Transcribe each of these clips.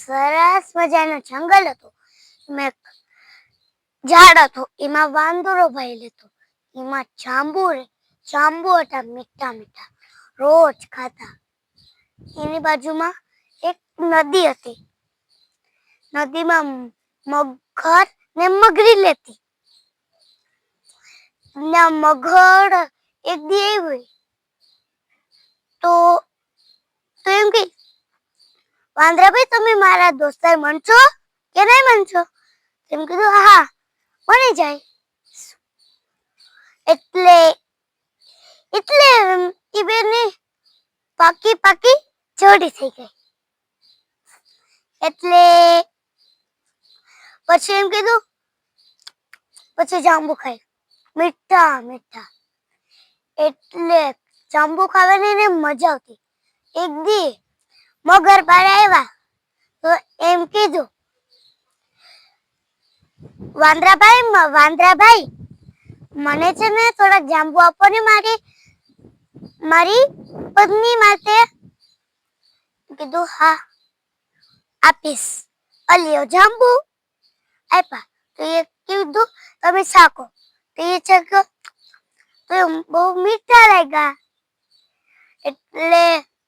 સરસ મજાનો જંગલ હતો. એમાં એક ઝાડ હતું, એમાં વાંદરો ભાઈ લેતો. એમાં જાંબુ હતા, મીઠા મીઠા, રોજ ખાતા. એની બાજુમાં એક નદી હતી. નદીમાં મગર ને મગરી લેતી. ના મગર એક દી આવી તો એમ કે, વાંદરાભાઈ તમે મારા દોસ્તાર બનશો કે નહીં બનશો? એમ કીધું હા બની જાય. એટલે એ બેની પાકી જોડી થઈ ગઈ. એટલે પછી એમ કીધું, પછી જાંબુ ખાય મીઠા મીઠા. એટલે જાંબુ ખાવાની એને મજા આવતી. એક દી મગર બાર આવ્યા તો એમ કીધું, વાંદરાભાઈ મને છે ને થોડા જાંબુ આપો ને મારી પત્ની માટે. કીધું હા આપીશ. અલ્યો જાંબુ આપ્યા. તો એ કીધું તમે શાકો. તો એ ચાખ્યો તો બહુ મીઠા લાગ્યા. એટલે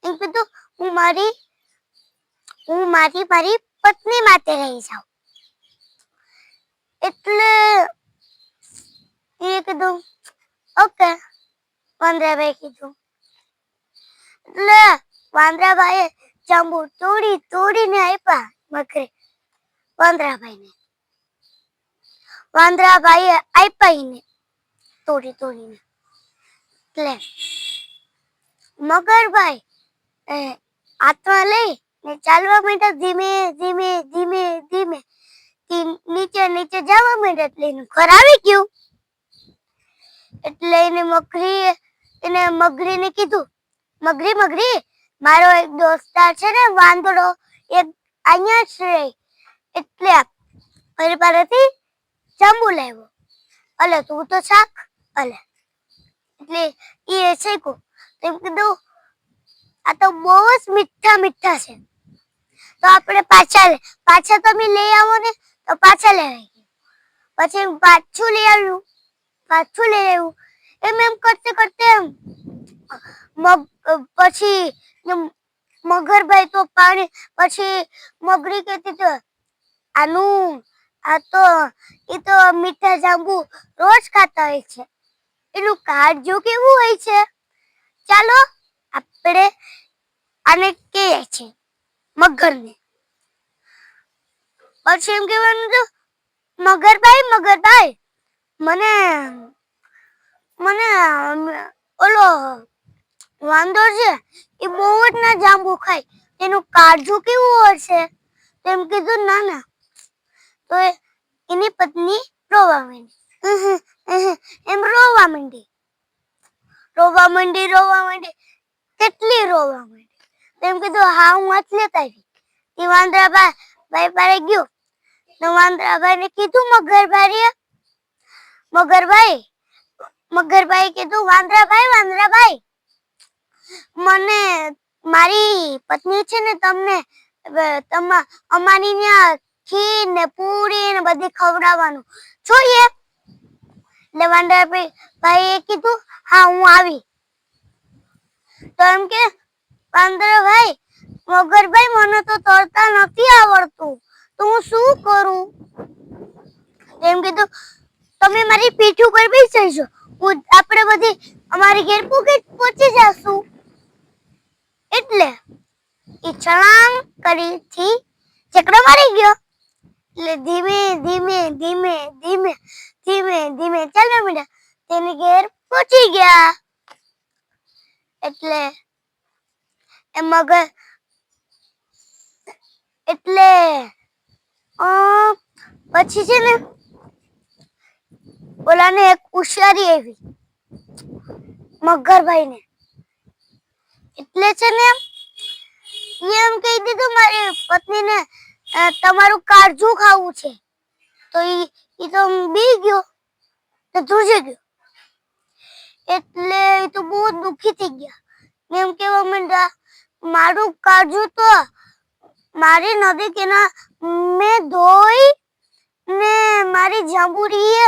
એમ કીધું હું મારી પત્ની માટે લઈ જાઉં. એટલે એ કીધું ઓકે. વાંદરાભાઈ કીધું. એટલે વાંદરાભાઈએ જાંબુ તોડીને આપ્યા મગરે વાંદરાભાઈને. વાંદરાભાઈએ આપ્યા એને તોડીને. એટલે મગરભાઈ હાથમાં લઈ ને ચાલવા માંડ્યા ધીમે. નીચે જવા માંડ્યા. એટલે એનું ઘર આવી ગયું. એટલે એને મગરીને કીધું, મગરી મારો એક દોસ્તાર છે ને વાંદરો, એક અહીંયા જ રહે. એટલે મારી પાસેથી જાંબુ લાવ્યો. અલે તું તો શાક. અલે એટલે એ શેકું. એમ કીધું આ તો બહુ જ મીઠા છે. તો આપણે પાછા તમે લઈ આવો ને. તો પાછા લેવાઈ ગયા. પછી પાછું લઈ આવ્યું. એમ કરતે પછી મગરભાઈ તો પાણી. પછી મગરી કહેતી તો એ તો મીઠા જાંબુ રોજ ખાતા હોય છે. એનું કાળજું કેવું હોય છે. ચાલો આપણે આને કહીએ છે મગરને. પછી એમ કહેવાનું હતું, મગરભાઈ મને ઓલો વાંદરો છે એ બહુ જ ના જાંબુ ખાય. એનું કાળજું કેવું હશે? તેમ કીધું ના. તો એની પત્ની રોવા માંડી. કેટલી રોવા માંડી. તેમ કીધું હા હું જ લેતા આવી. એ વાંદરાભાઈ પાસે ગયો. તો વાંદરાભાઈને કીધું મગરભાઈ કીધું વાંદરાભાઈ મને મારી પત્ની છે ને અમારી ત્યાં ખીર ને પૂરી ને બધી ખવડાવવાનું જોઈએ. એટલે વાંદરાભાઈએ કીધું હા હું આવી. તો એમ કે વાંદરાભાઈ મગરભાઈ મને તો તરતા નથી આવડતું, તો હું શું કરું? એમ કીધું તમે મારી પીઠ ઉપર બેસી જજો. આપણે બધી અમારી ઘેર પહોંચી જશું. એટલે એ છલાંગ કરીથી ચકડો મારી ગયો. એટલે ધીમે ચાલવા માંડ્યા. તેની ઘેર પહોંચી ગયા. એટલે પછી છે ને ઓલાને એક હોશિયારી આવી મગરભાઈને. એટલે છે ને એમ કહી દીધું મારી પત્નીને તમારું કાળજું ખાવું છે. તો ઈ તો બી ગયો ને ધ્રુજી ગયો. એટલે એ તો બહુ દુખી થઈ ગયા. એમ કેવા માંડ્યા મારું કાળજું તો મારી નદી કિનારે મેં ધોઈ ને મારી જાંબુડીએ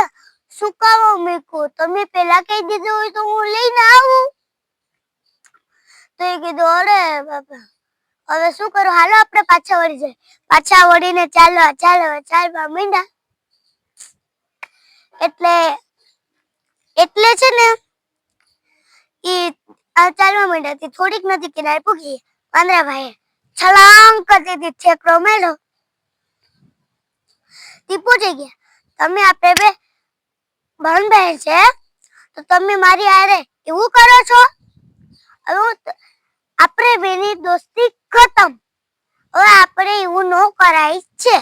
સુકાવા મૂક્યો. તમે પેલા કહી દીધું હોય તો હું લઈને આવું. તો એ કીધું અરે બાપા હવે શું કરું, હાલો આપણે પાછા વળી જાય. પાછા વળીને ચાલવા માંડ્યા. એટલે છે ને ઈ ચાલવા માંડ્યા. થોડીક નદી કિનારે પૂગી વાંદરાભાઈ છલાંગ કરતી ઠેકડો મેળ્યો. તી પૂછી ગયા તમે આપણે બે બહેન છે તો તમે મારી હારે એવું કરો છો? હવે આપણે બેની દોસ્તી ખતમ. હવે આપણે એવું ન કરાય છે.